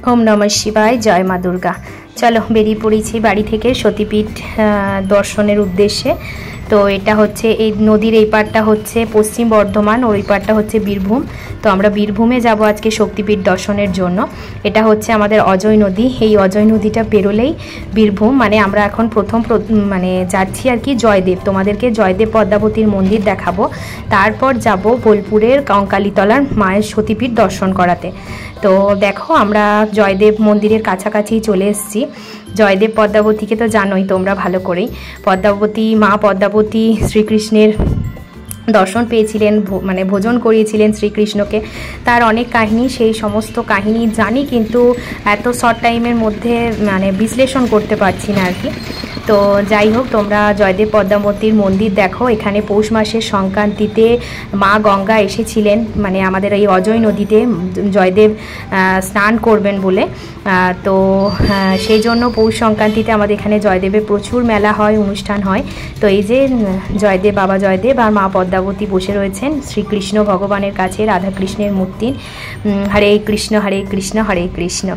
ओम नमः शिवाय। जय माँ दुर्गा। चलो बेरिए पड़ेছি বাড়ি থেকে সতীপীঠ দর্শনের উদ্দেশ্যে। তো এটা হচ্ছে এই নদীর এই পাড়টা হচ্ছে পশ্চিম বর্ধমান, ওই পাড়টা হচ্ছে বীরভূম। তো আমরা বীরভূমে যাব আজকে শক্তিপীঠ দর্শনের জন্য। এটা হচ্ছে আমাদের অজয় নদী। এই অজয় নদীটা পেরোলেই বীরভূম, মানে আমরা এখন প্রথম মানে যাচ্ছি আর কি জয়দেব। তোমাদেরকে জয়দেব পদ্মাবতীর মন্দির দেখাবো, তারপর যাব বোলপুরের কঙ্কালীতলার মায়ের সতীপীঠ দর্শন করাতে। তো দেখো আমরা জয়দেব মন্দিরের কাছাকাছি চলে এসেছি। জয়দেব পদ্মাবতীকে তো জানোই তোমরা ভালো করেই। পদ্মাবতী মা পদ্মাবতী শ্রীকৃষ্ণের দর্শন পেয়েছিলেন, মানে ভোজন করিয়েছিলেন শ্রীকৃষ্ণকে। তার অনেক কাহিনী, সেই সমস্ত কাহিনী জানি, কিন্তু এত শর্ট টাইমের মধ্যে মানে বিশ্লেষণ করতে পারছি না আর কি। তো যাই হোক, তোমরা জয়দেব পদ্মাবতীর মন্দির দেখো। এখানে পৌষ মাসের সংক্রান্তিতে মা গঙ্গা এসেছিলেন, মানে আমাদের এই অজয় নদীতে জয়দেব স্নান করবেন বলে। তো সেই জন্য পৌষ সংক্রান্তিতে আমাদের এখানে জয়দেবের প্রচুর মেলা হয়, অনুষ্ঠান হয়। তো এই যে জয়দেব, বাবা জয়দেব আর মা পদ্মাবতী বসে রয়েছেন শ্রীকৃষ্ণ ভগবানের কাছে, রাধাকৃষ্ণের মূর্তি। হরে কৃষ্ণ হরে কৃষ্ণ হরে কৃষ্ণ।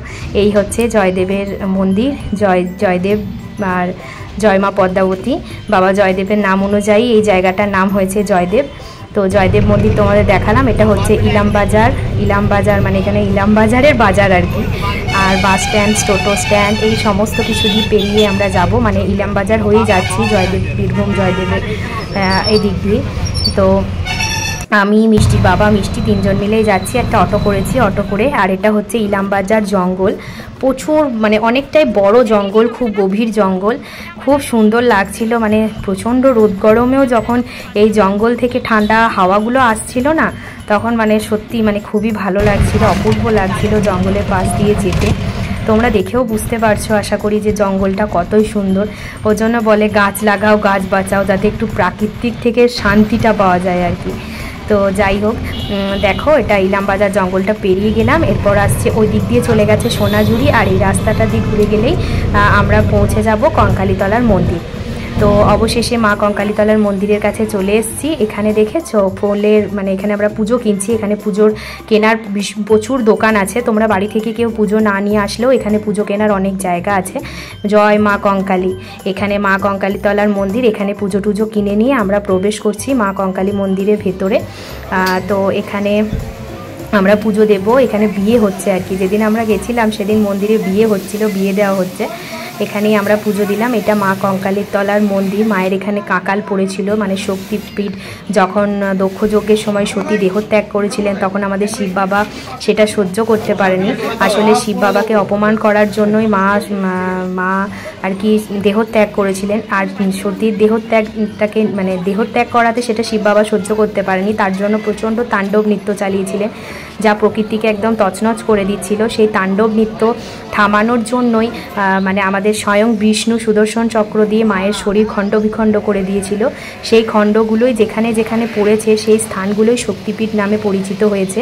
এই হচ্ছে জয়দেবের মন্দির। জয়দেব আর জয় মা পদ্মাবতী। বাবা জয়দেবের নাম অনুযায়ী এই জায়গাটার নাম হয়েছে জয়দেব। তো জয়দেব মন্দির তোমাদের দেখালাম। এটা হচ্ছে ইলাম বাজার। ইলাম বাজার মানে এখানে ইলাম বাজারের বাজার আর কি। আর বাস স্ট্যান্ড, টোটো স্ট্যান্ড, এই সমস্ত কিছু দিয়ে পেরিয়ে আমরা যাব, মানে ইলাম বাজার হয়েই যাচ্ছি জয়দেব, বীরভূম জয়দেবের এই দিক দিয়ে। তো আমি মিষ্টি, বাবা মিষ্টি তিনজন মিলেই যাচ্ছি। একটা অটো করেছি, অটো করে। আর এটা হচ্ছে ইলাম বাজার জঙ্গল, প্রচুর মানে অনেকটাই বড় জঙ্গল, খুব গভীর জঙ্গল, খুব সুন্দর লাগছিল। মানে প্রচণ্ড রোদ গরমেও যখন এই জঙ্গল থেকে ঠান্ডা হাওয়াগুলো আসছিল না, তখন মানে সত্যি মানে খুবই ভালো লাগছিল, অপূর্ব লাগছিল জঙ্গলের পাশ দিয়ে যেতে। তোমরা দেখেও বুঝতে পারছো আশা করি যে জঙ্গলটা কতই সুন্দর। ওই জন্য বলে গাছ লাগাও গাছ বাঁচাও, যাতে একটু প্রাকৃতিক থেকে শান্তিটা পাওয়া যায় আর কি। তো যাই হোক, দেখো এটা ইলাম বাজার জঙ্গলটা পেরিয়ে গেলাম। এরপর আসছে ওই দিক দিয়ে চলে গেছে সোনাঝুরি, আর এই রাস্তাটা দিয়ে ঘুরে গেলেই আমরা পৌঁছে যাব কঙ্কালীতলার মন্দির। তো অবশেষে মা কঙ্কালীতলার মন্দিরের কাছে চলে এসেছি। এখানে দেখেছো ফুলের, মানে এখানে আমরা পুজো কিনছি। এখানে পুজোর কেনার প্রচুর দোকান আছে। তোমরা বাড়ি থেকে কেউ পুজো না নিয়ে আসলেও এখানে পুজো কেনার অনেক জায়গা আছে। জয় মা কঙ্কালী। এখানে মা কঙ্কালীতলার মন্দির। এখানে পুজো টুজো কিনে নিয়ে আমরা প্রবেশ করছি মা কঙ্কালী মন্দিরের ভেতরে। তো এখানে আমরা পুজো দেব। এখানে বিয়ে হচ্ছে আর কি। যেদিন আমরা গেছিলাম সেদিন মন্দিরে বিয়ে হচ্ছিল, বিয়ে দেওয়া হচ্ছে। এখানেই আমরা পুজো দিলাম। এটা মা কঙ্কালীতলার মন্দির। মায়ের এখানে কাকাল পড়েছিল, মানে শক্তিপীঠ। যখন দক্ষযজ্ঞের সময় সতী দেহত্যাগ করেছিলেন, তখন আমাদের শিব বাবা সেটা সহ্য করতে পারেনি। আসলে শিব বাবাকে অপমান করার জন্যই মা আর কি দেহত্যাগ করেছিলেন। আর সতীর দেহত্যাগটাকে মানে দেহত্যাগ করাতে সেটা শিব বাবা সহ্য করতে পারেনি। তার জন্য প্রচণ্ড তাণ্ডব নৃত্য চালিয়েছিলেন, যা প্রকৃতিকে একদম তছনছ করে দিচ্ছিল। সেই তাণ্ডব নৃত্য থামানোর জন্যই মানে আমাদের স্বয়ং বিষ্ণু সুদর্শন চক্র দিয়ে মায়ের শরীর খণ্ড বিখণ্ড করে দিয়েছিল। সেই খণ্ডগুলোই যেখানে যেখানে পড়েছে সেই স্থানগুলোই শক্তিপীঠ নামে পরিচিত হয়েছে।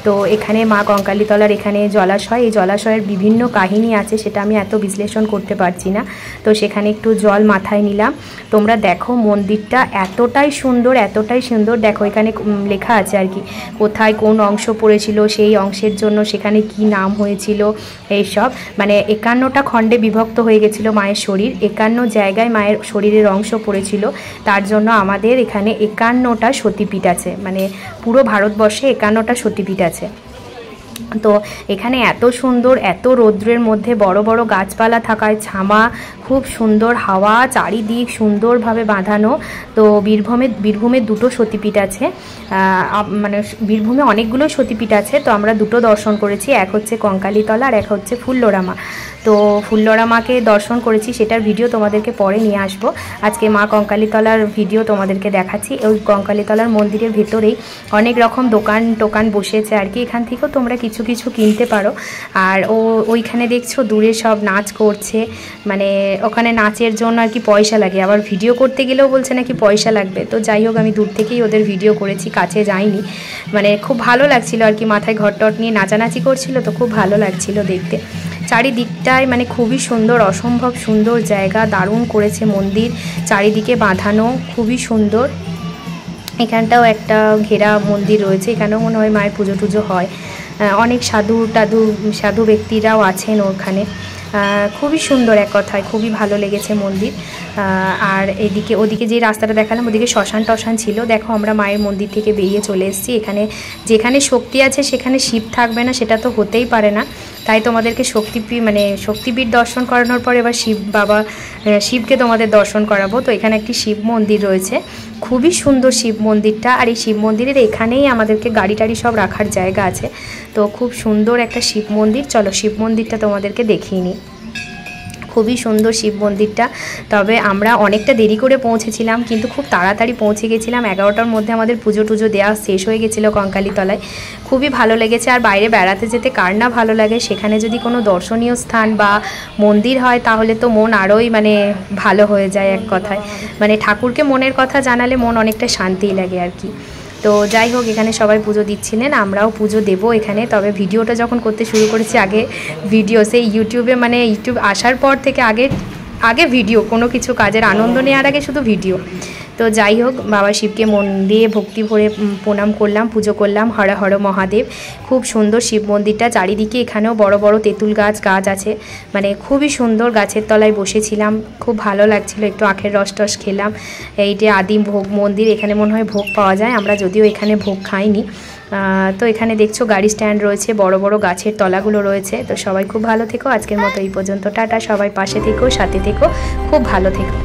তো এখানে মা কঙ্কালীতলার এখানে জলাশয়, এই জলাশয়ের বিভিন্ন কাহিনী আছে, সেটা আমি এত বিশ্লেষণ করতে পারছি না। তো সেখানে একটু জল মাথায় নিলাম। তোমরা দেখো মন্দিরটা এতটাই সুন্দর, এতটাই সুন্দর। দেখো এখানে লেখা আছে আর কি কোথায় কোন অংশ পড়েছিল, সেই অংশের জন্য সেখানে কি নাম হয়েছিল, এইসব। মানে 51টা খণ্ডে বিভক্ত হয়ে গেছিল মায়ের শরীর। 51 জায়গায় মায়ের শরীরের অংশ পড়েছিল। তার জন্য আমাদের এখানে 51টা সতীপীঠ আছে, মানে পুরো ভারতবর্ষে 51টা সতীপীঠ আছে। তো এখানে এত সুন্দর, এত রৌদ্রের মধ্যে বড় বড় গাছপালা থাকায় ছামা, খুব সুন্দর হাওয়া, চারিদিক সুন্দরভাবে বাঁধানো। তো বীরভূমে দুটো সতীপীঠ আছে, মানে বীরভূমে অনেকগুলো সতীপীঠ আছে। তো আমরা দুটো দর্শন করেছি, এক হচ্ছে কঙ্কালীতলা আর এক হচ্ছে ফুল্লরা মা। তো ফুল্লরা মাকে দর্শন করেছি, সেটার ভিডিও তোমাদেরকে পরে নিয়ে আসবো। আজকে মা কঙ্কালীতলার ভিডিও তোমাদেরকে দেখাচ্ছি। ওই কঙ্কালীতলার মন্দিরের ভেতরেই অনেক রকম দোকান বসেছে আর কি। এখান থেকেও তোমরা কিছু কিছু কিনতে পারো। আর ওইখানে দেখছো দূরে সব নাচ করছে, মানে ওখানে নাচের জন্য আর কি পয়সা লাগে, আবার ভিডিও করতে গেলেও বলছে নাকি পয়সা লাগবে। তো যাই হোক, আমি দূর থেকেই ওদের ভিডিও করেছি, কাছে যাইনি। মানে খুব ভালো লাগছিল আর কি, মাথায় ঘট টট নিয়ে নাচানাচি করছিল, তো খুব ভালো লাগছিল দেখতে। চারিদিকটায় মানে খুবই সুন্দর, অসম্ভব সুন্দর জায়গা, দারুণ করেছে মন্দির, চারিদিকে বাঁধানো, খুবই সুন্দর। এখানটাও একটা ঘেরা মন্দির রয়েছে, এখানেও মনে হয় মায়ের পুজো টুজো হয়। অনেক সাধু ব্যক্তিরাও আছেন ওখানে। খুবই সুন্দর, এক কথায় খুবই ভালো লেগেছে মন্দির। আর ওদিকে যে রাস্তাটা দেখালাম ওদিকে শ্মশান টশান ছিল। দেখো আমরা মায়ের মন্দির থেকে বেরিয়ে চলে এসেছি। এখানে যেখানে শক্তি আছে সেখানে শিব থাকবে না, সেটা তো হতেই পারে না। তাই তোমাদেরকে শক্তিপীঠ দর্শন করানোর পর এবার শিবকে তোমাদের দর্শন করাবো। তো এখানে একটি শিব মন্দির রয়েছে, খুবই সুন্দর শিব মন্দিরটা। আর এই শিব মন্দিরের এখানেই আমাদেরকে গাড়ি টাড়ি সব রাখার জায়গা আছে। তো খুব সুন্দর একটা শিব মন্দির। চলো শিব মন্দিরটা তোমাদেরকে দেখিয়ে নিই। খুবই সুন্দর শিব মন্দিরটা। তবে আমরা অনেকটা দেরি করে পৌঁছেছিলাম, কিন্তু খুব তাড়াতাড়ি পৌঁছে গেছিলাম। 11টার মধ্যে আমাদের পুজো টুজো দেওয়া শেষ হয়ে গেছিলো কঙ্কালীতলায়। খুবই ভালো লেগেছে। আর বাইরে বেড়াতে যেতে কার না ভালো লাগে, সেখানে যদি কোনো দর্শনীয় স্থান বা মন্দির হয় তাহলে তো মন আরোই ভালো হয়ে যায়। এক কথায় ঠাকুরকে মনের কথা জানালে মন অনেকটা শান্তিই লাগে আর কি। তো যাই হোক, এখানে সবাই পুজো দিচ্ছিলেন, আমরাও পুজো দেবো এখানে। তবে ভিডিওটা যখন করতে শুরু করেছি, আগে ভিডিও সেই ইউটিউব আসার পর থেকে আগে ভিডিও, কোনো কিছু কাজের আনন্দ নেওয়ার আগে শুধু ভিডিও। তো যাই হোক, বাবা শিবকে মন দিয়ে ভক্তি ভরে প্রণাম করলাম, পুজো করলাম। হর হর মহাদেব। খুব সুন্দর শিব মন্দিরটা। চারিদিকে এখানেও বড় বড় তেঁতুল গাছ আছে, খুবই সুন্দর। গাছের তলায় বসেছিলাম, খুব ভালো লাগছিল। একটু আখের রস টস খেলাম। এইটা আদিম ভোগ মন্দির, এখানে মনে হয় ভোগ পাওয়া যায়। আমরা যদিও এখানে ভোগ খাইনি। তো এখানে দেখছো গাড়ি স্ট্যান্ড রয়েছে, বড় বড় গাছের তলাগুলো রয়েছে। তো সবাই খুব ভালো থেকো। আজকের মতো এই পর্যন্ত, টাটা। সবাই পাশে থেকো, সাথে থেকো, খুব ভালো থেকো।